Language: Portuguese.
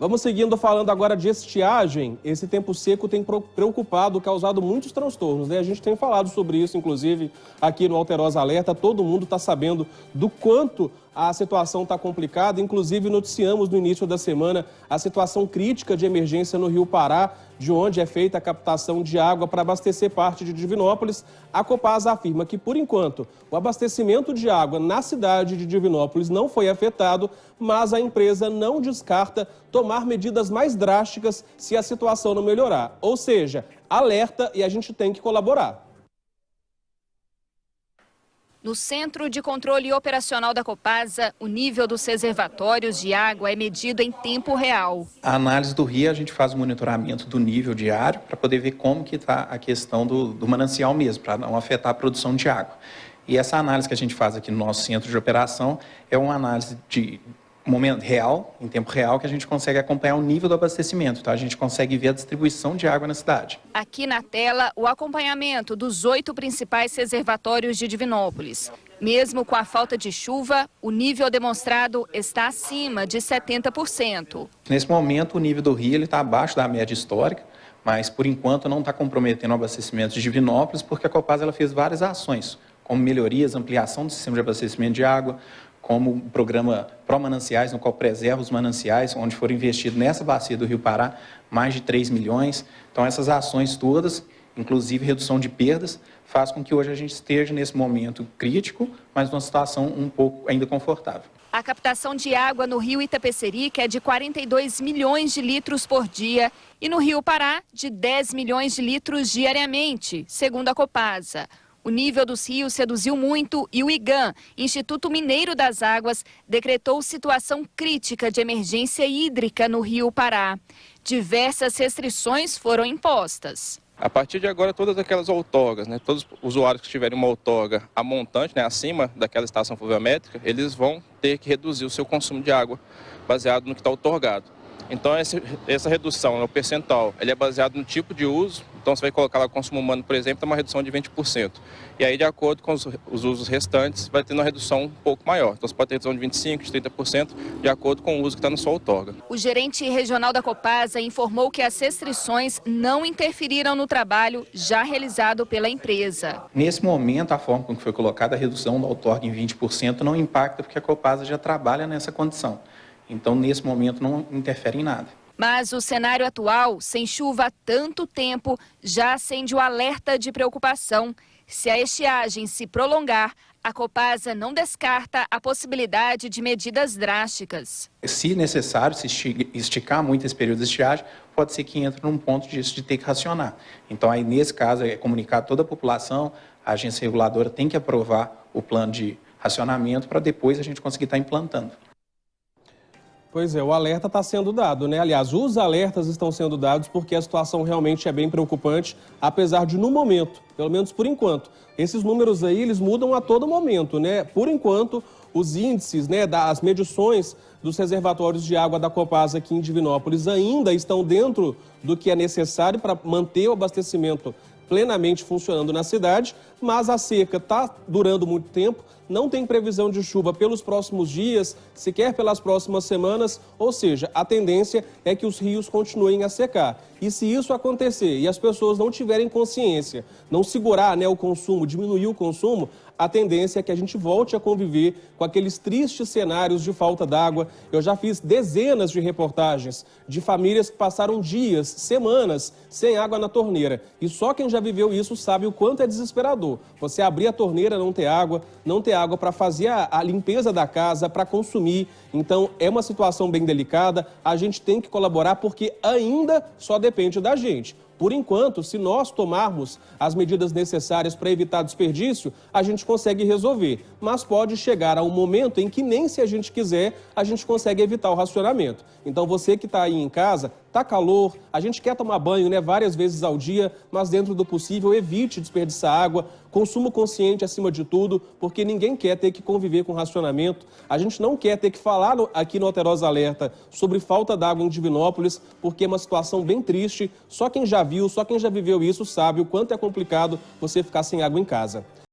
Vamos seguindo falando agora de estiagem. Esse tempo seco tem preocupado, causado muitos transtornos, né? A gente tem falado sobre isso, inclusive, aqui no Alterosa Alerta. Todo mundo está sabendo do quanto a situação está complicada. Inclusive, noticiamos no início da semana a situação crítica de emergência no Rio Pará, de onde é feita a captação de água para abastecer parte de Divinópolis. A Copasa afirma que, por enquanto, o abastecimento de água na cidade de Divinópolis não foi afetado, mas a empresa não descarta tomar medidas mais drásticas se a situação não melhorar. Ou seja, alerta e a gente tem que colaborar. No Centro de Controle Operacional da Copasa, o nível dos reservatórios de água é medido em tempo real. A análise do rio, a gente faz o monitoramento do nível diário para poder ver como que está a questão do manancial mesmo, para não afetar a produção de água. E essa análise que a gente faz aqui no nosso centro de operação é uma análise de momento real, em tempo real, que a gente consegue acompanhar o nível do abastecimento, tá? A gente consegue ver a distribuição de água na cidade. Aqui na tela, o acompanhamento dos 8 principais reservatórios de Divinópolis. Mesmo com a falta de chuva, o nível demonstrado está acima de 70%. Nesse momento, o nível do rio está abaixo da média histórica, mas, por enquanto, não está comprometendo o abastecimento de Divinópolis, porque a Copasa ela fez várias ações, como melhorias, ampliação do sistema de abastecimento de água, como o programa Pró-Mananciais, no qual preserva os mananciais, onde foram investidos nessa bacia do Rio Pará mais de 3 milhões. Então, essas ações todas, inclusive redução de perdas, faz com que hoje a gente esteja nesse momento crítico, mas numa situação um pouco ainda confortável. A captação de água no rio Itapecerica é de 42 milhões de litros por dia e no Rio Pará de 10 milhões de litros diariamente, segundo a Copasa. O nível dos rios reduziu muito e o IGAM, Instituto Mineiro das Águas, decretou situação crítica de emergência hídrica no Rio Pará. Diversas restrições foram impostas. A partir de agora, todas aquelas outorgas, todos os usuários que tiverem uma outorga a montante, acima daquela estação pluviométrica, eles vão ter que reduzir o seu consumo de água baseado no que está outorgado. Então, essa redução, o percentual, ele é baseado no tipo de uso. Então, você vai colocar lá o consumo humano, por exemplo, tem uma redução de 20%. E aí, de acordo com os usos restantes, vai ter uma redução um pouco maior. Então, você pode ter redução de 25%, de 30%, de acordo com o uso que está na sua outorga. O gerente regional da Copasa informou que as restrições não interferiram no trabalho já realizado pela empresa. Nesse momento, a forma com que foi colocada a redução da outorga em 20% não impacta, porque a Copasa já trabalha nessa condição. Então, nesse momento, não interfere em nada. Mas o cenário atual, sem chuva há tanto tempo, já acende o alerta de preocupação. Se a estiagem se prolongar, a Copasa não descarta a possibilidade de medidas drásticas. Se necessário, se esticar muito esse período de estiagem, pode ser que entre num ponto disso de ter que racionar. Então, aí, nesse caso, é comunicar a toda a população, a agência reguladora tem que aprovar o plano de racionamento para depois a gente conseguir estar implantando. Pois é, o alerta está sendo dado, né? Aliás, os alertas estão sendo dados porque a situação realmente é bem preocupante, apesar de, no momento, pelo menos por enquanto, esses números aí, eles mudam a todo momento, né? Por enquanto, os índices, das medições dos reservatórios de água da Copasa aqui em Divinópolis ainda estão dentro do que é necessário para manter o abastecimento plenamente funcionando na cidade, mas a seca está durando muito tempo, não tem previsão de chuva pelos próximos dias, sequer pelas próximas semanas, ou seja, a tendência é que os rios continuem a secar. E se isso acontecer e as pessoas não tiverem consciência, não segurar o consumo, diminuir o consumo, a tendência é que a gente volte a conviver com aqueles tristes cenários de falta d'água. Eu já fiz dezenas de reportagens de famílias que passaram dias, semanas, sem água na torneira. E só quem já viveu isso sabe o quanto é desesperador. Você abrir a torneira, não ter água para fazer a limpeza da casa, para consumir. Então, é uma situação bem delicada. A gente tem que colaborar porque ainda só depende da gente. Por enquanto, se nós tomarmos as medidas necessárias para evitar desperdício, a gente consegue resolver. Mas pode chegar a um momento em que nem se a gente quiser, a gente consegue evitar o racionamento. Então você que está aí em casa, tá calor, a gente quer tomar banho várias vezes ao dia, mas dentro do possível evite desperdiçar água, consumo consciente acima de tudo, porque ninguém quer ter que conviver com racionamento. A gente não quer ter que falar aqui no Alterosa Alerta sobre falta d'água em Divinópolis, porque é uma situação bem triste. Só quem já viu, só quem já viveu isso sabe o quanto é complicado você ficar sem água em casa.